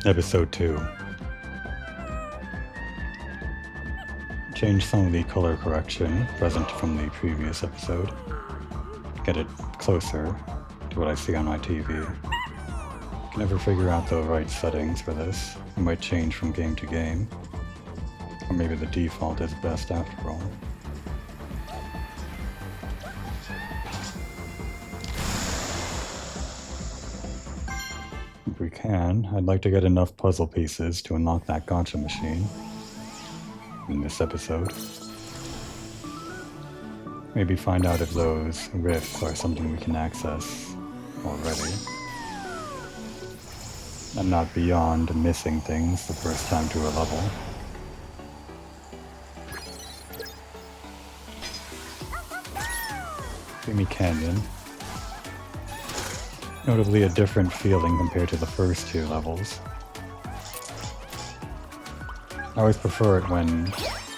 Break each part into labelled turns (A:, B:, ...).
A: Episode 2. Change some of the color correction present from the previous episode. Get it closer to what I see on my TV. Can never figure out the right settings for this. It might change from game to game. Or maybe the default is best after all. If we can, I'd like to get enough puzzle pieces to unlock that gotcha machine in this episode. Maybe find out if those rifts are something we can access already. I'm not beyond missing things the first time to a level. Dreamy Canyon. Notably a different feeling compared to the first two levels. I always prefer it when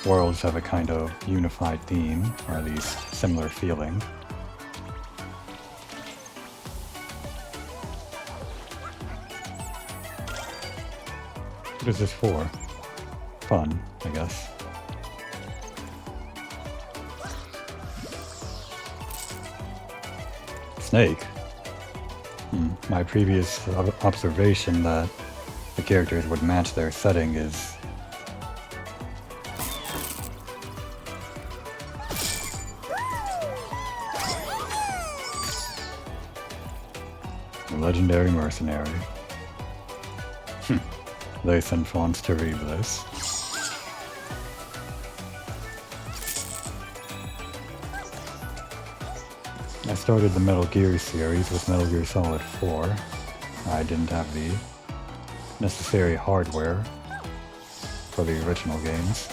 A: worlds have a kind of unified theme, or at least similar feeling. What is this for? Fun, I guess. Snake? My previous observation that the characters would match their setting is a legendary mercenary. Les enfants terribles. I started the Metal Gear series with Metal Gear Solid 4. I didn't have the necessary hardware for the original games.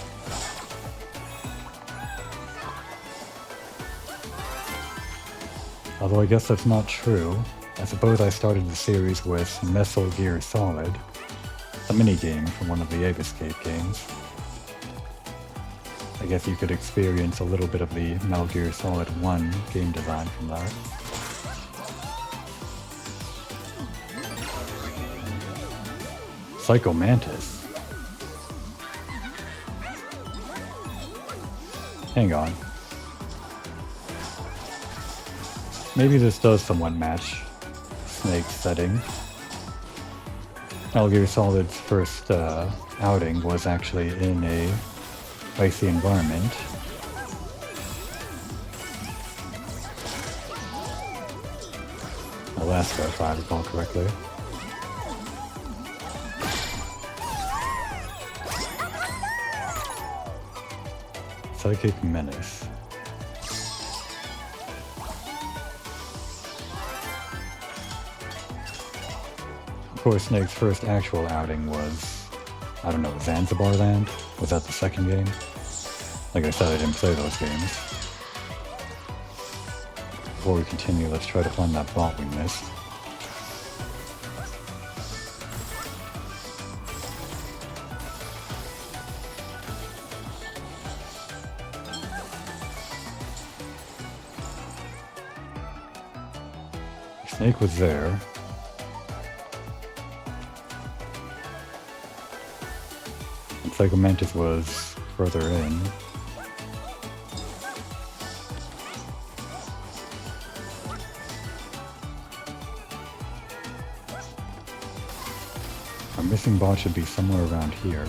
A: Although I guess that's not true. I suppose I started the series with Metal Gear Solid, a minigame from one of the HEVC games. I guess you could experience a little bit of the Metal Gear Solid 1 game design from that. Psycho Mantis. Hang on. Maybe this does somewhat match Snake's setting. Metal Gear Solid's first outing was actually in a icy environment. Alaska, if I recall correctly. Psychic Menace. Of course, Snake's first actual outing was, I don't know, Zanzibar Land? Was that the second game? Like I said, I didn't play those games. Before we continue, let's try to find that bot we missed. Snake was there. And Psycho Mantis was further in. Our missing bot should be somewhere around here.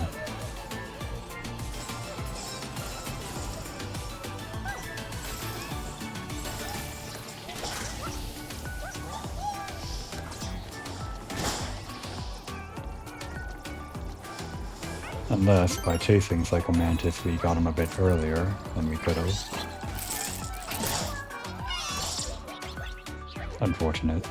A: Unless, by chasing Psycho Mantis, we got him a bit earlier than we could have. Unfortunate.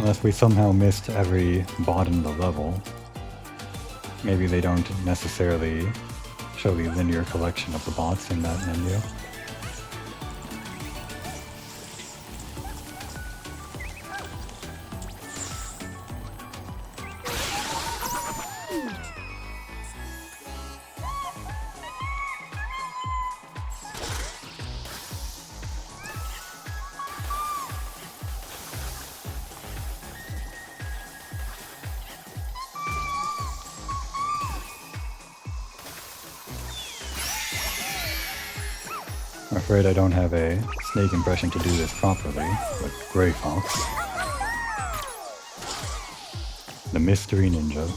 A: Unless we somehow missed every bot in the level. Maybe they don't necessarily show the linear collection of the bots in that menu. I'm afraid I don't have a snake impression to do this properly, but Grey Fox. The Mystery Ninja.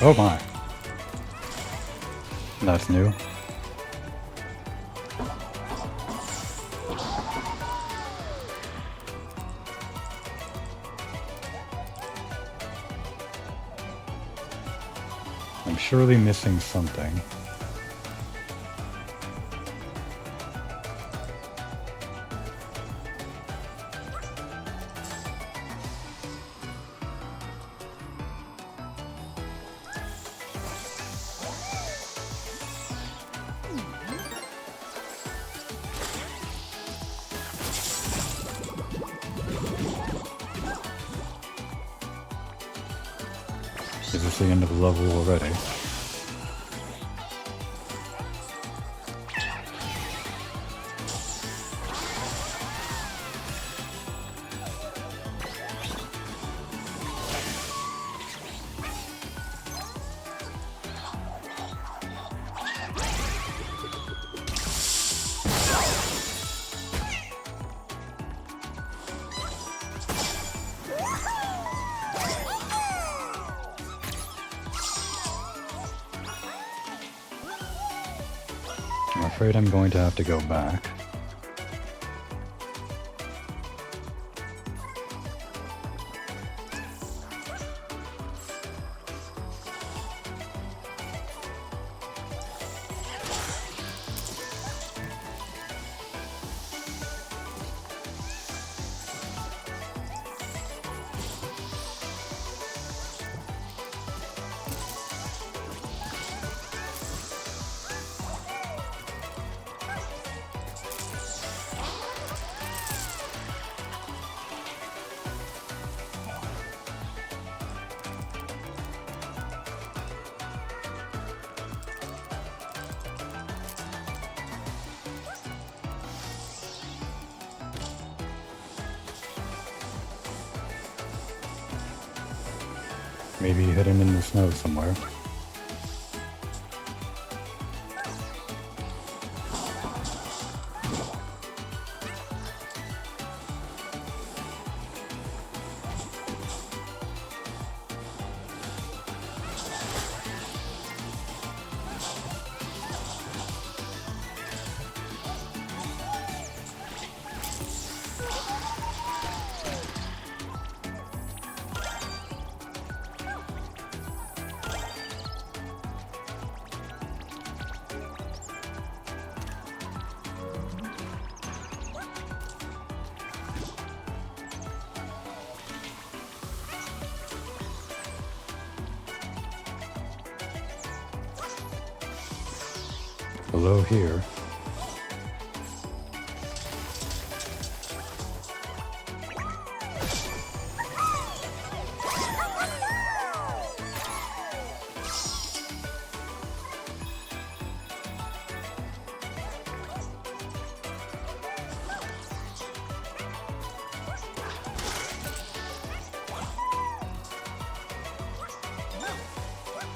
A: Oh my. That's new. I'm surely missing something. Is this the end of the level already? I'm afraid I'm going to have to go back. Maybe hidden in the snow somewhere. Below here.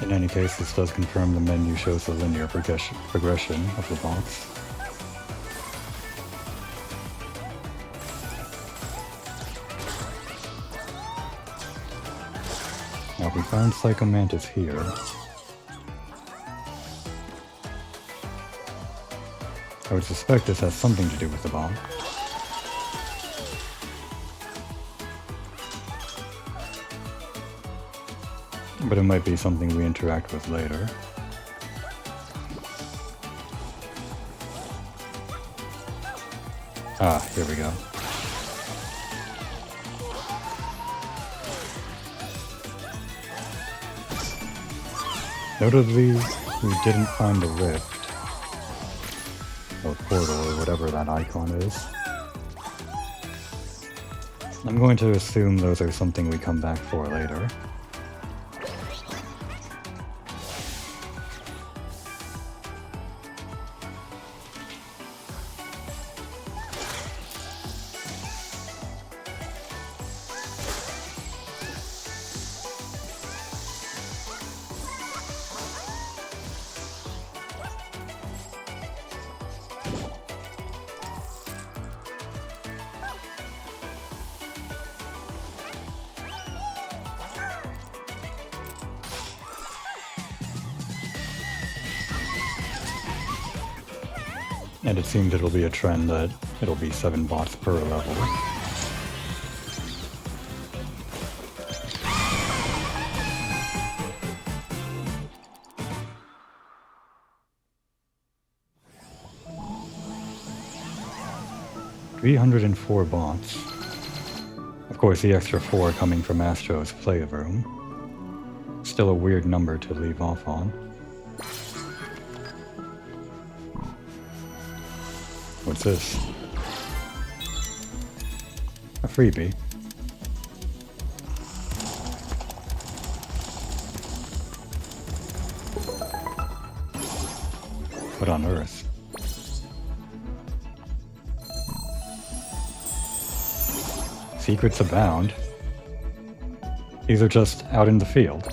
A: In any case, this does confirm the menu shows the linear progression of the bots. Now we found Psychomantis here. I would suspect this has something to do with the bot. But it might be something we interact with later. Ah, here we go. Notably, we didn't find the rift. Or portal, or whatever that icon is. I'm going to assume those are something we come back for later. And it seems it'll be a trend that it'll be 7 bots per level. $304 bots. Of course, the extra 4 coming from Astro's playroom. Still a weird number to leave off on. What's this? A freebie. What on earth? Secrets abound. These are just out in the field.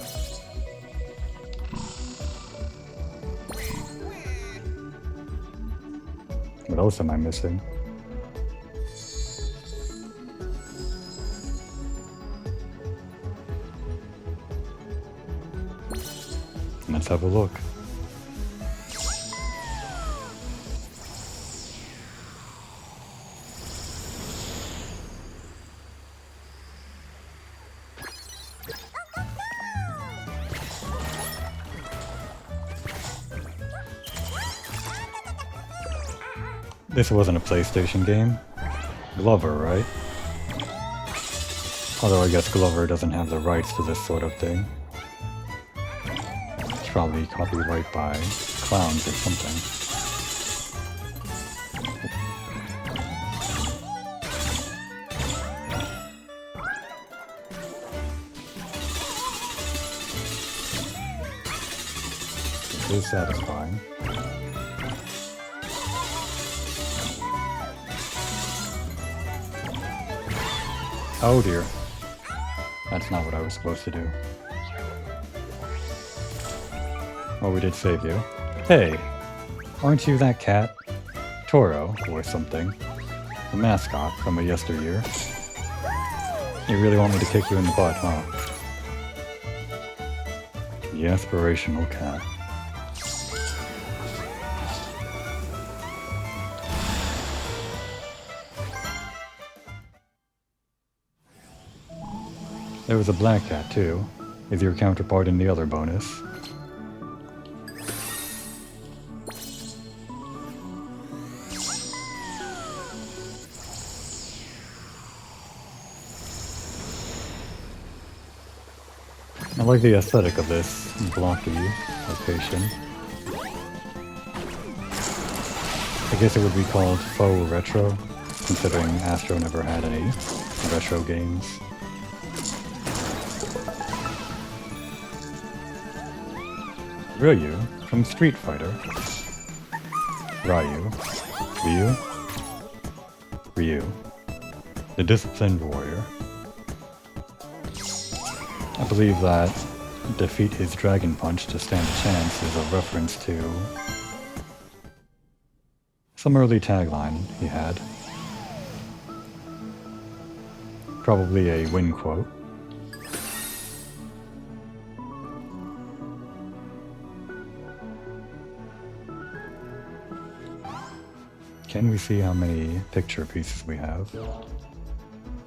A: What else am I missing? Let's have a look. This wasn't a PlayStation game. Glover, right? Although I guess Glover doesn't have the rights to this sort of thing. It's probably copyright by clowns or something. This is satisfying. Oh dear. That's not what I was supposed to do. Oh, we did save you. Hey, aren't you that cat? Toro, or something. The mascot from a yesteryear. You really want me to kick you in the butt, huh? The aspirational cat. There was a black cat, too, is your counterpart in the other bonus. I like the aesthetic of this blocky location. I guess it would be called faux retro, considering Astro never had any retro games. Ryu from Street Fighter. Ryu. Ryu. The Disciplined Warrior. I believe that defeat his dragon punch to stand a chance is a reference to some early tagline he had. Probably a win quote. Can we see how many picture pieces we have?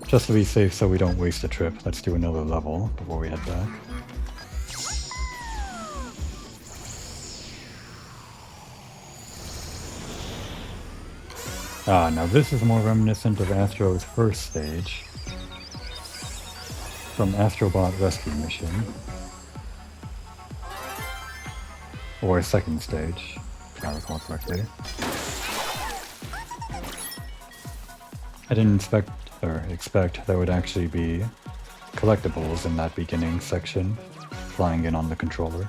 A: Just to be safe so we don't waste a trip, let's do another level before we head back. Ah, now this is more reminiscent of Astro's first stage from Astro Bot Rescue Mission. Or second stage, if I recall correctly. I didn't expect there would actually be collectibles in that beginning section, flying in on the controller.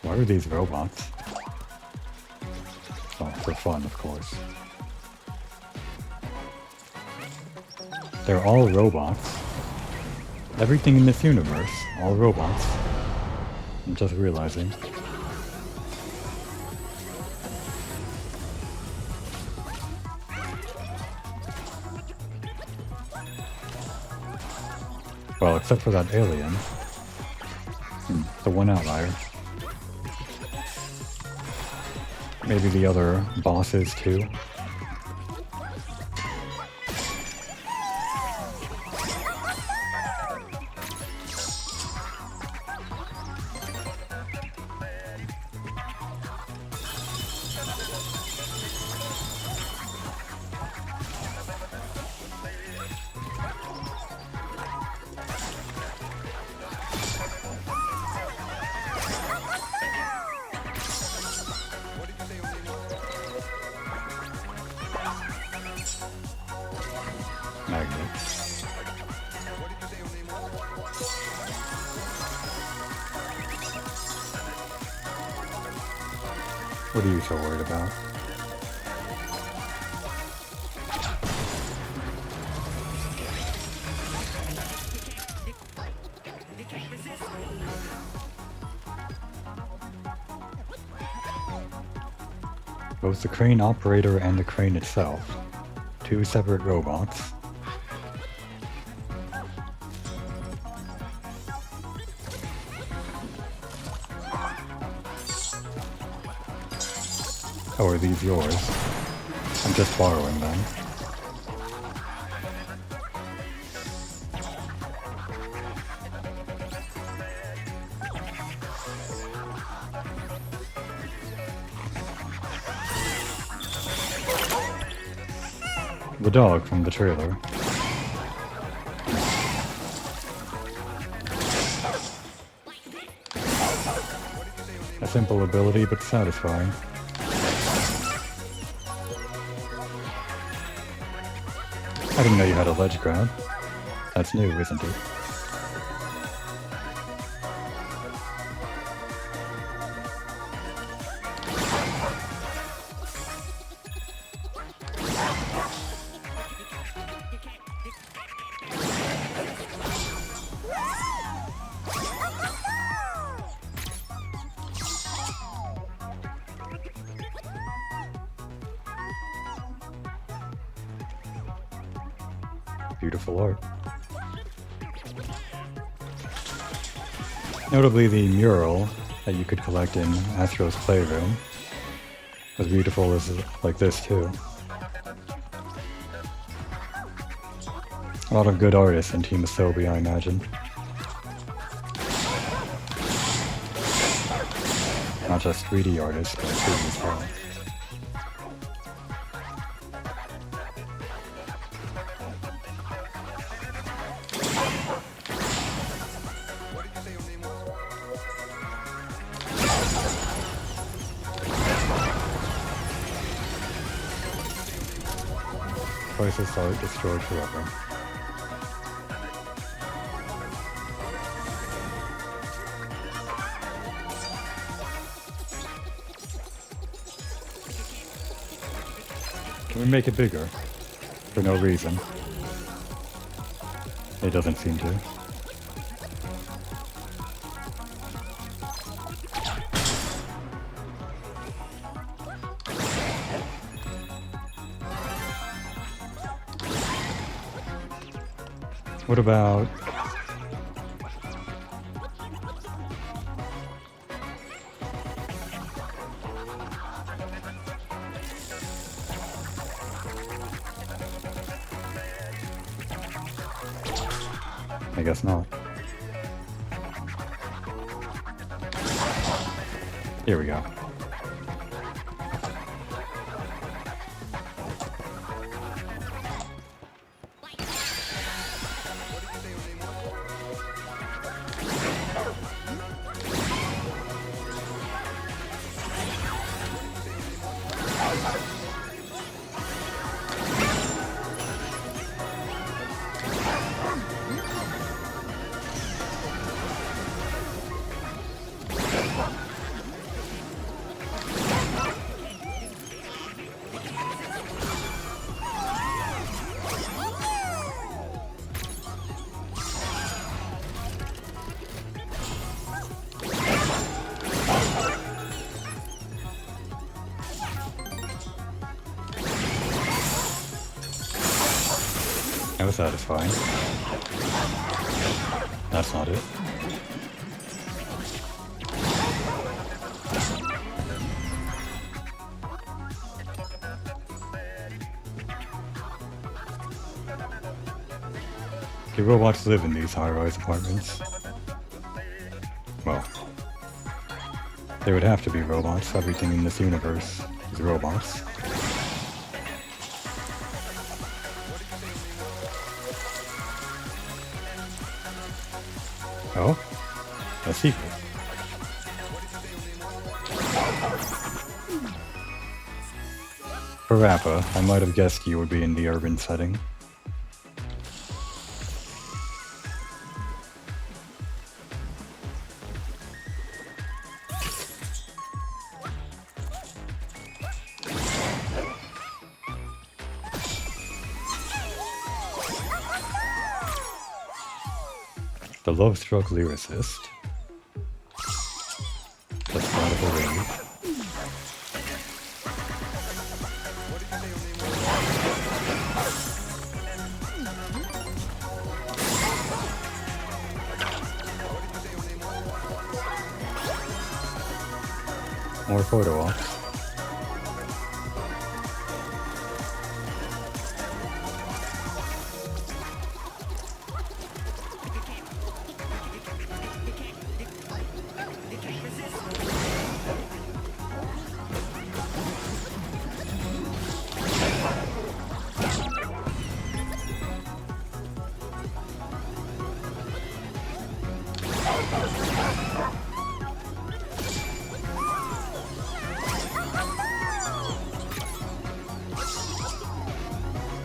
A: Why are these robots? Oh, for fun, of course. They're all robots. Everything in this universe, all robots. I'm just realizing. Well, except for that alien. The one outlier. Maybe the other bosses too. What are you so worried about? Both the crane operator and the crane itself. Two separate robots. Oh, are these yours? I'm just borrowing them. The dog from the trailer. A simple ability, but satisfying. I didn't know you had a ledge grab. That's new, isn't it? Beautiful art. Notably, the mural that you could collect in Astro's Playroom was beautiful as like this too. A lot of good artists in Team Asobi, I imagine. Not just 3D artists, but 2D as well. Priceless art destroyed forever. Can we make it bigger? For no reason. It doesn't seem to. What about... I guess not. Here we go. That was satisfying. That's not it. Do robots live in these high-rise apartments? Well, there would have to be robots. Everything in this universe is robots. Oh, a secret. For Rappa, I might have guessed you would be in the urban setting. The love-struck lyricist. The start of a rave. More photo ops.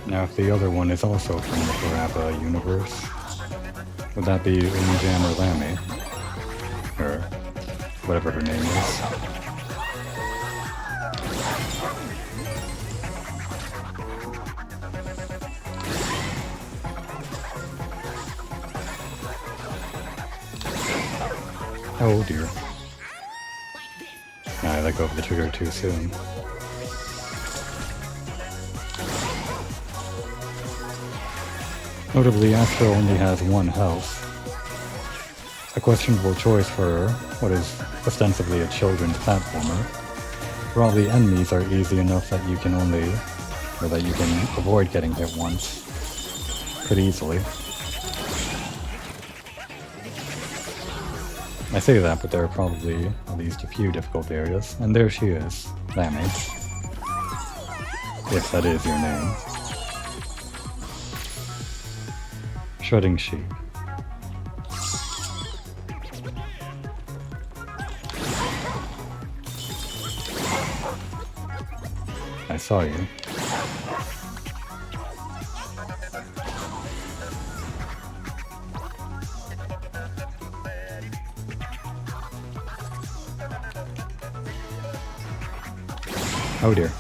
A: Now, if the other one is also from the Parappa universe, would that be Unjam or Lammy? Or whatever her name is. Oh dear. I let go of the trigger too soon. Notably, Astro only has one health. A questionable choice for what is ostensibly a children's platformer. For all the enemies are easy enough that you can avoid getting hit once. Pretty easily. I say that, but there are probably at least a few difficult areas. And there she is, Lammy. If that is your name. Shredding sheep. I saw you. Oh dear.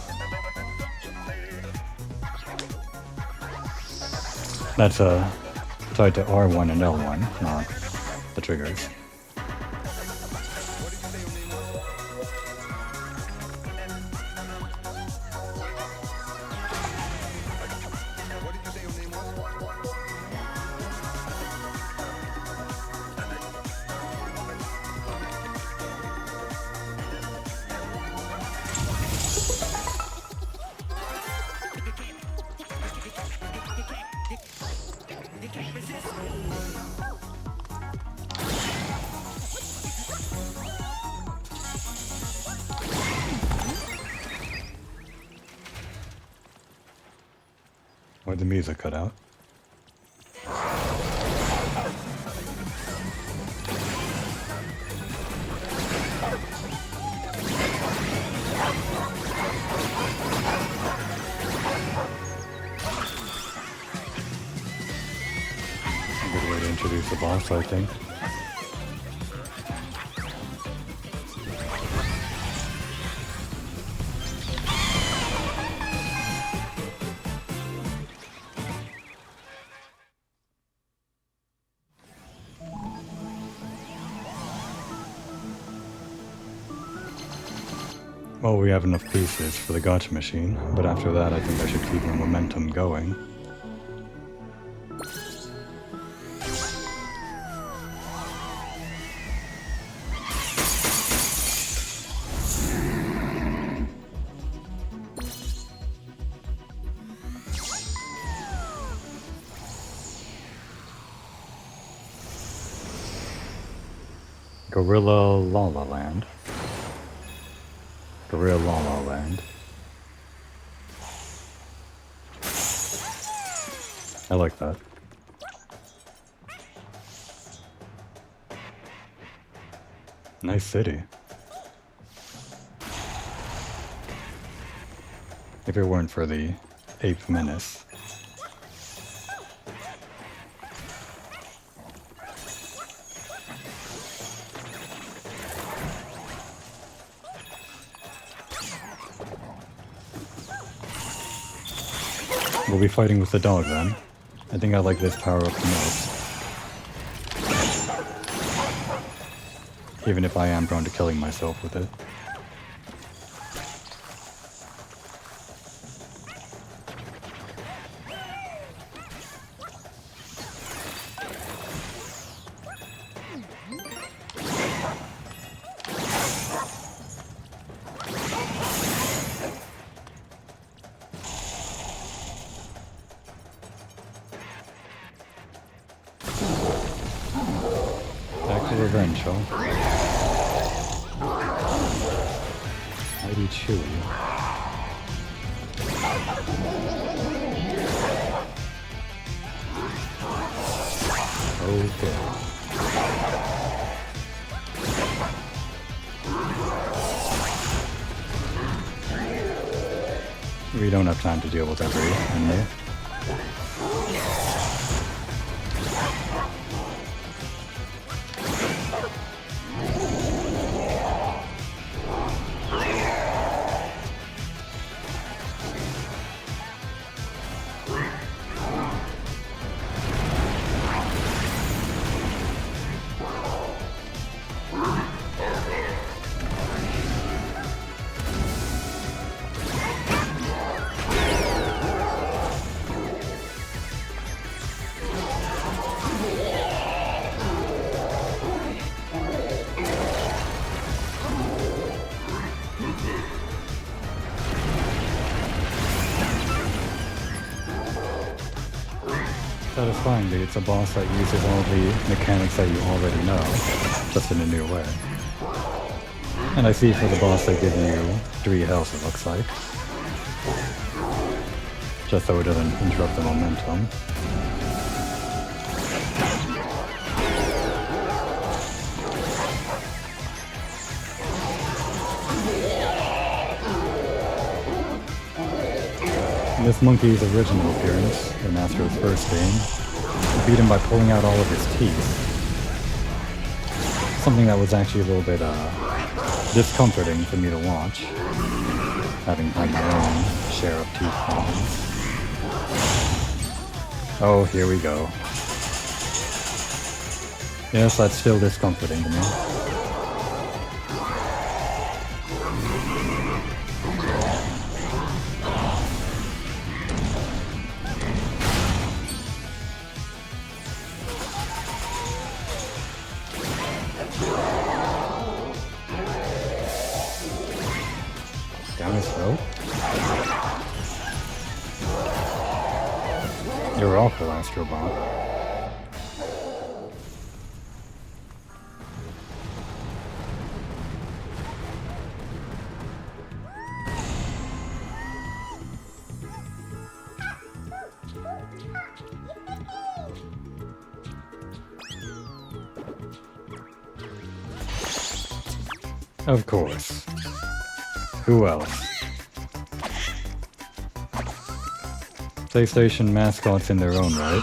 A: That's tied to R1 and L1, not the triggers. Where'd the music cut out? A good way to introduce the boss, I think. Well, we have enough pieces for the gotcha machine, but after that I think I should keep my momentum going. Gorilla La La Land. Gorilla La La Land. I like that. Nice city. If it weren't for the ape menace. We'll be fighting with the dog then. I think I like this power up the most. Even if I am prone to killing myself with it. Revenge, huh? Mighty chewy. Okay. We don't have time to deal with every enemy. Satisfyingly, it's a boss that uses all the mechanics that you already know, just in a new way. And I see for the boss they give you 3 health, it looks like. Just so it doesn't interrupt the momentum. This monkey's original appearance in Astro's first game, beat him by pulling out all of his teeth. Something that was actually a little bit discomforting for me to watch, having had my own share of teeth problems. Oh, here we go. Yes, that's still discomforting to me. Down his throat? You're awful, Astro Bot. Of course. Who else? PlayStation mascots in their own right.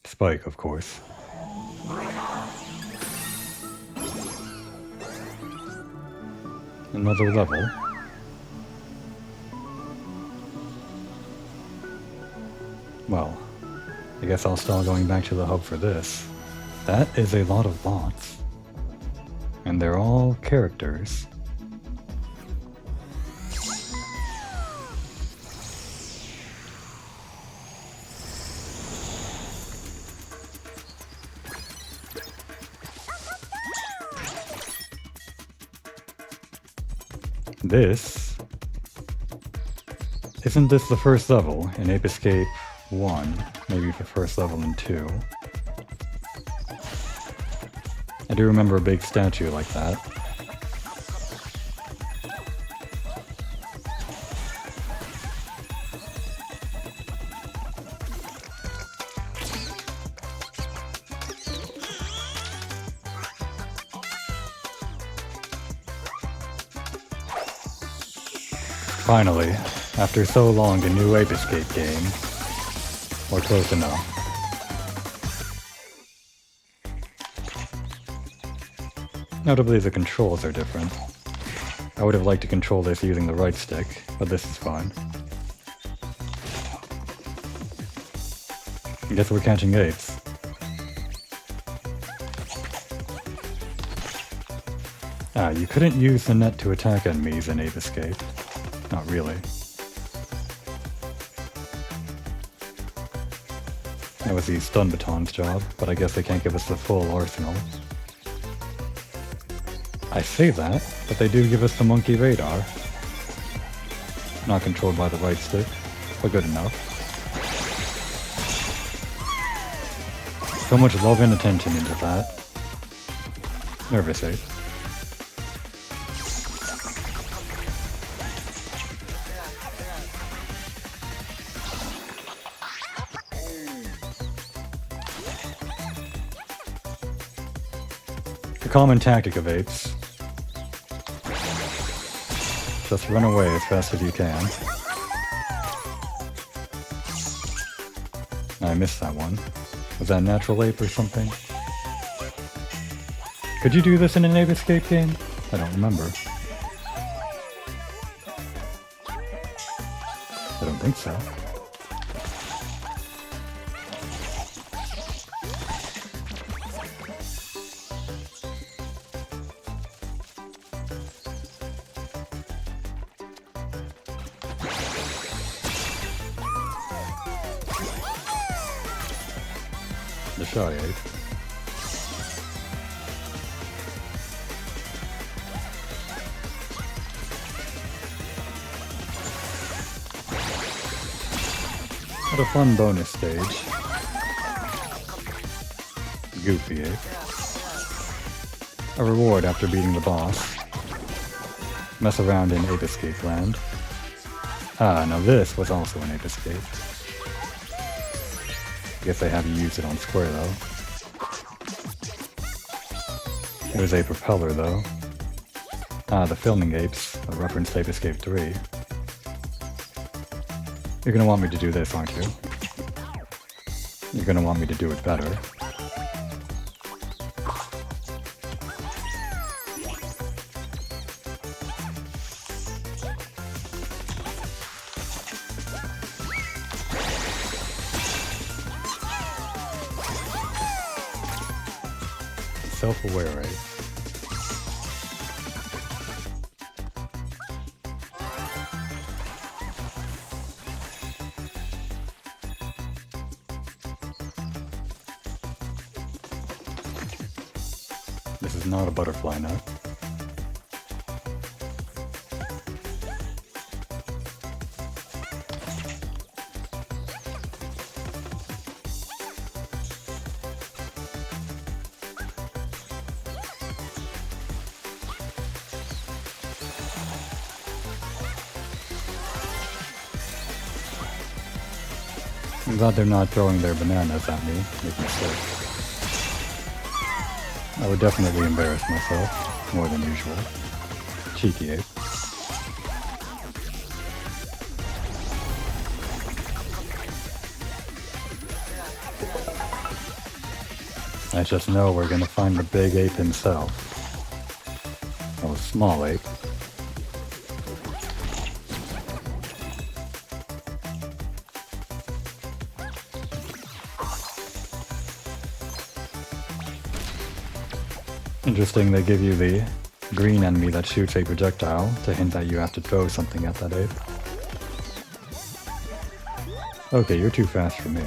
A: Spike, of course. Another level. Well, I guess I'll start going back to the hub for this. That is a lot of bots. And they're all characters. Isn't this the first level in Ape Escape 1? Maybe the first level in 2. I do remember a big statue like that. Finally, after so long, a new Ape Escape game. Or close enough. Notably, the controls are different. I would have liked to control this using the right stick, but this is fine. I guess we're catching apes. Ah, you couldn't use the net to attack enemies in Ape Escape. Not really. That was the stun baton's job, but I guess they can't give us the full arsenal. I say that, but they do give us the monkey radar. Not controlled by the right stick, but good enough. So much love and attention into that. Nervous ape. The common tactic of apes. Just run away as fast as you can. I missed that one. Was that natural ape or something? Could you do this in an Ape Escape game? I don't remember. I don't think so. The shy ape. What a fun bonus stage. Goofy ape. A reward after beating the boss. Mess around in Ape Escape land. Ah, now this was also an Ape Escape. Guess I have to use it on square though. It was a propeller though. the filming apes, a reference Tape Escape 3. You're gonna want me to do this, aren't you? You're gonna want me to do it better. Self-aware, right? This is not a butterfly nut. I'm glad they're not throwing their bananas at me, make me sick. I would definitely embarrass myself, more than usual. Cheeky ape. I just know we're gonna find the big ape himself. Oh, small ape. Interesting, they give you the green enemy that shoots a projectile to hint that you have to throw something at that ape. Okay, you're too fast for me.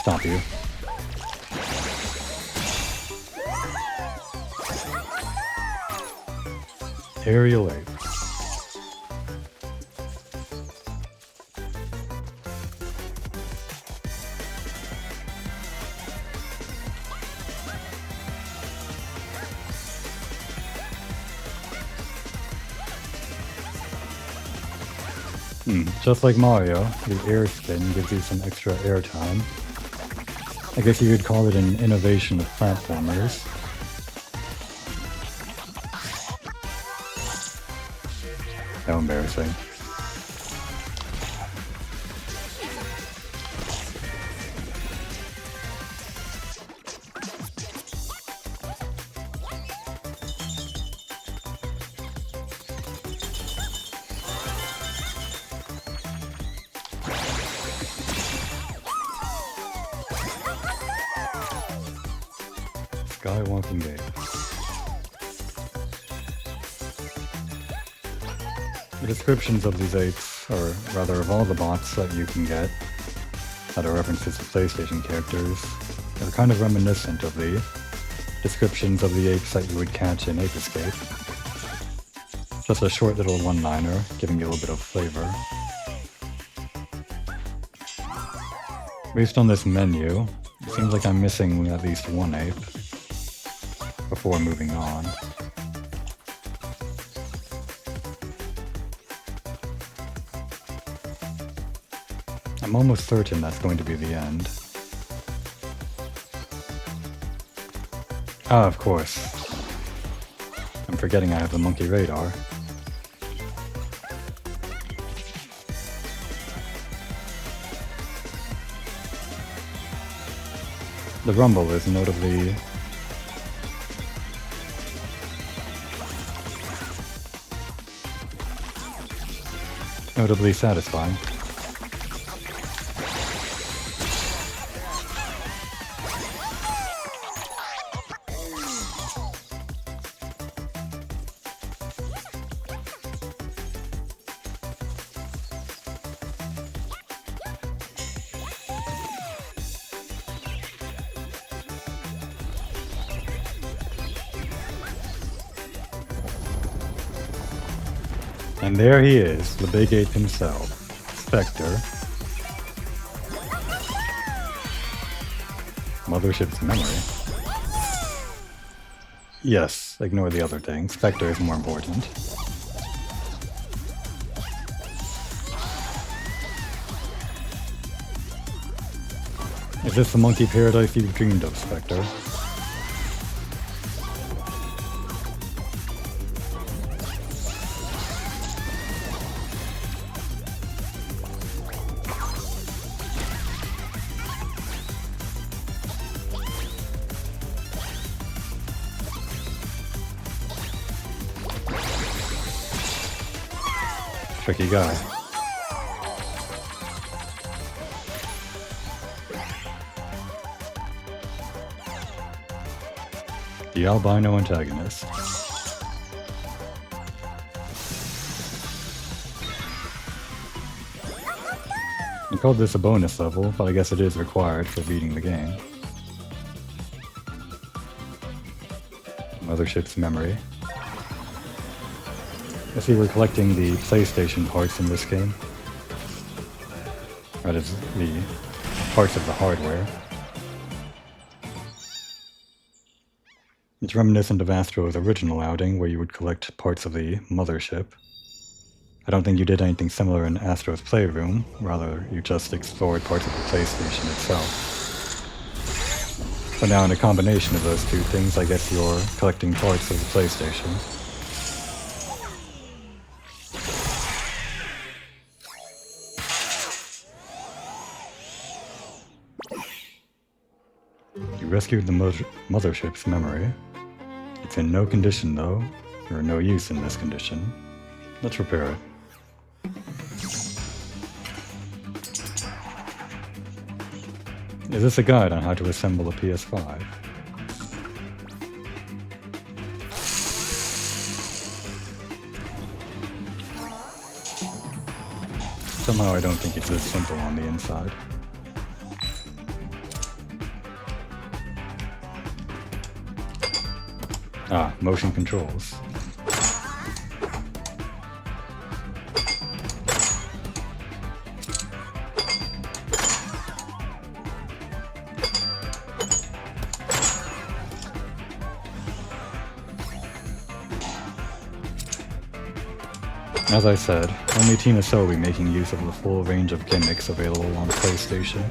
A: Stop you. Aerial ape. Just like Mario, the air spin gives you some extra air time. I guess you could call it an innovation of platformers. How embarrassing. Skywalking Gate. The descriptions of these apes, or rather of all the bots that you can get, that are references to PlayStation characters, are kind of reminiscent of the descriptions of the apes that you would catch in Ape Escape. Just a short little one-liner, giving you a little bit of flavor. Based on this menu, it seems like I'm missing at least one ape before moving on. I'm almost certain that's going to be the end. Ah, of course. I'm forgetting I have the monkey radar. The rumble is notably satisfying. And there he is, the big ape himself, Spectre. Mothership's memory. Yes, ignore the other thing. Spectre is more important. Is this the monkey paradise you've dreamed of, Spectre? Tricky guy. The albino antagonist. I called this a bonus level, but I guess it is required for beating the game. Mothership's memory. I see we're collecting the PlayStation parts in this game. That is, the parts of the hardware. It's reminiscent of Astro's original outing, where you would collect parts of the mothership. I don't think you did anything similar in Astro's Playroom, rather you just explored parts of the PlayStation itself. But now in a combination of those two things, I guess you're collecting parts of the PlayStation. You rescued the mothership's memory. It's in no condition though, or no use in this condition. Let's repair it. Is this a guide on how to assemble a PS5? Somehow I don't think it's this simple on the inside. Ah, motion controls. As I said, only Team Asobi making use of the full range of gimmicks available on PlayStation.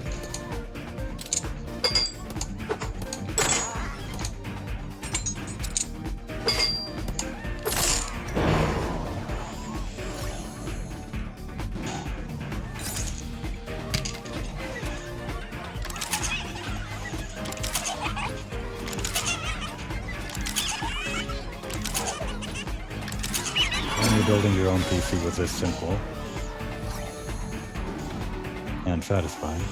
A: Building your own PC was this simple and satisfying.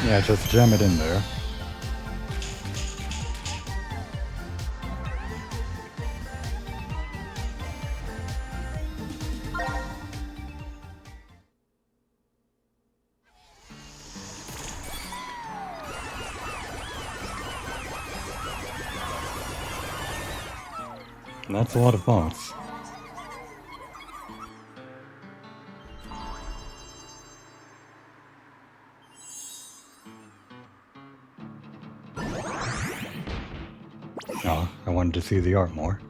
A: Yeah, just jam it in there. And that's a lot of bots. I wanted to see the art more.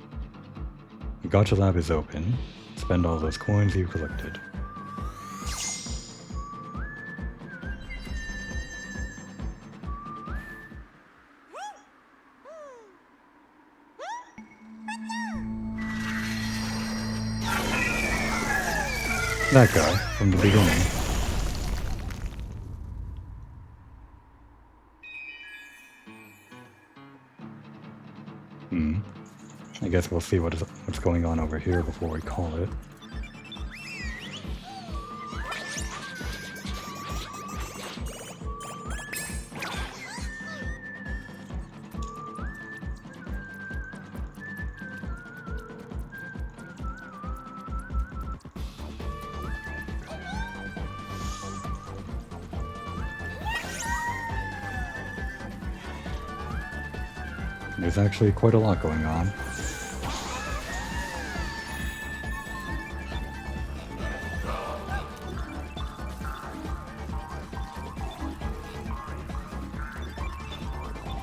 A: The Gacha Lab is open. Spend all those coins you collected. That guy, from the beginning. I guess we'll see what's going on over here before we call it. There's actually quite a lot going on.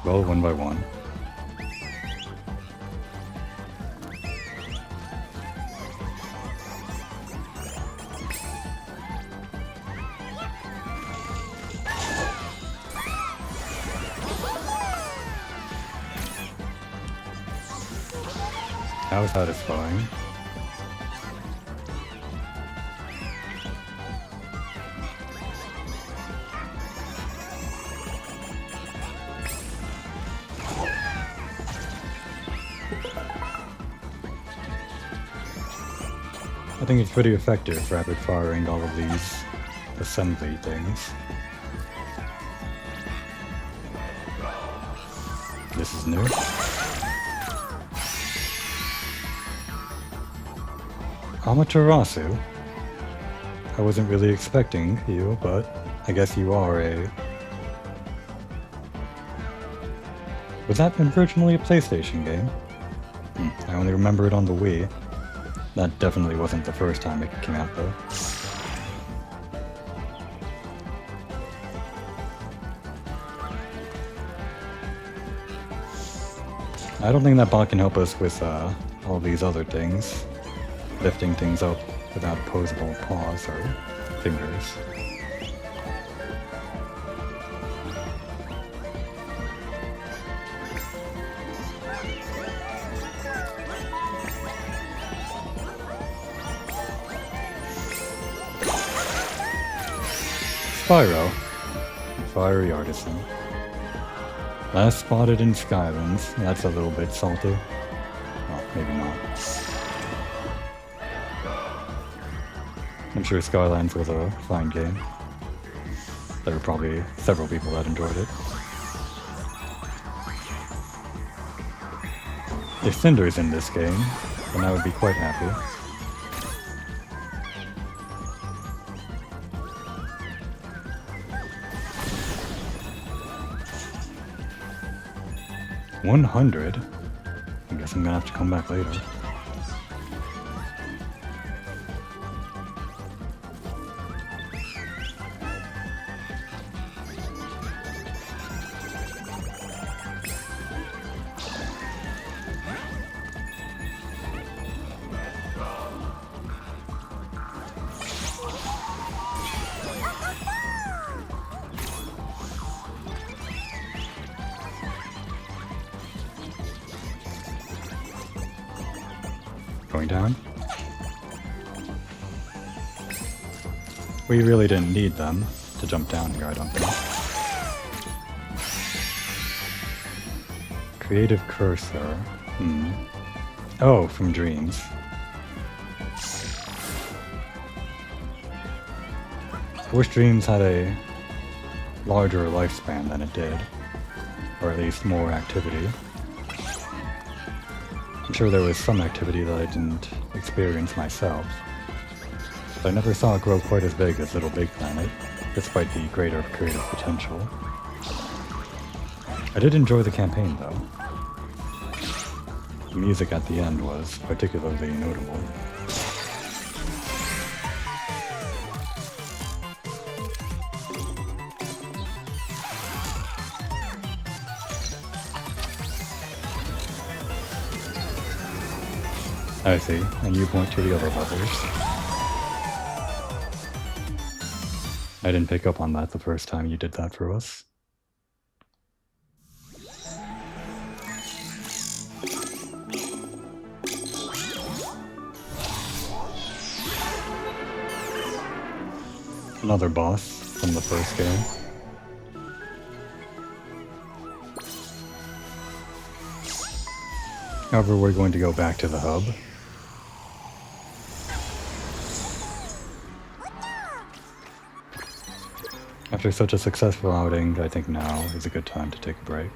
A: Well, one by one. How satisfying. I think it's pretty effective, rapid firing all of these assembly things. This is new. Amaterasu? I wasn't really expecting you, but I guess you are a... Was that originally a PlayStation game? I only remember it on the Wii. That definitely wasn't the first time it came out, though. I don't think that bot can help us with all these other things. Lifting things up without opposable paws or fingers. Spyro, fiery artisan. Last spotted in Skylands. That's a little bit salty. Well, maybe not. I'm sure Skylands was a fine game. There were probably several people that enjoyed it. If Cinder's in this game, then I would be quite happy. $100? I guess I'm gonna have to come back later. Going down. We really didn't need them to jump down here, I don't think. Creative cursor. Oh, from Dreams. I wish Dreams had a larger lifespan than it did. Or at least more activity. I'm sure there was some activity that I didn't experience myself. But I never saw it grow quite as big as Little Big Planet, despite the greater creative potential. I did enjoy the campaign, though. The music at the end was particularly notable. I see, and you point to the other levels. I didn't pick up on that the first time you did that for us. Another boss from the first game. However, we're going to go back to the hub. After such a successful outing, I think now is a good time to take a break.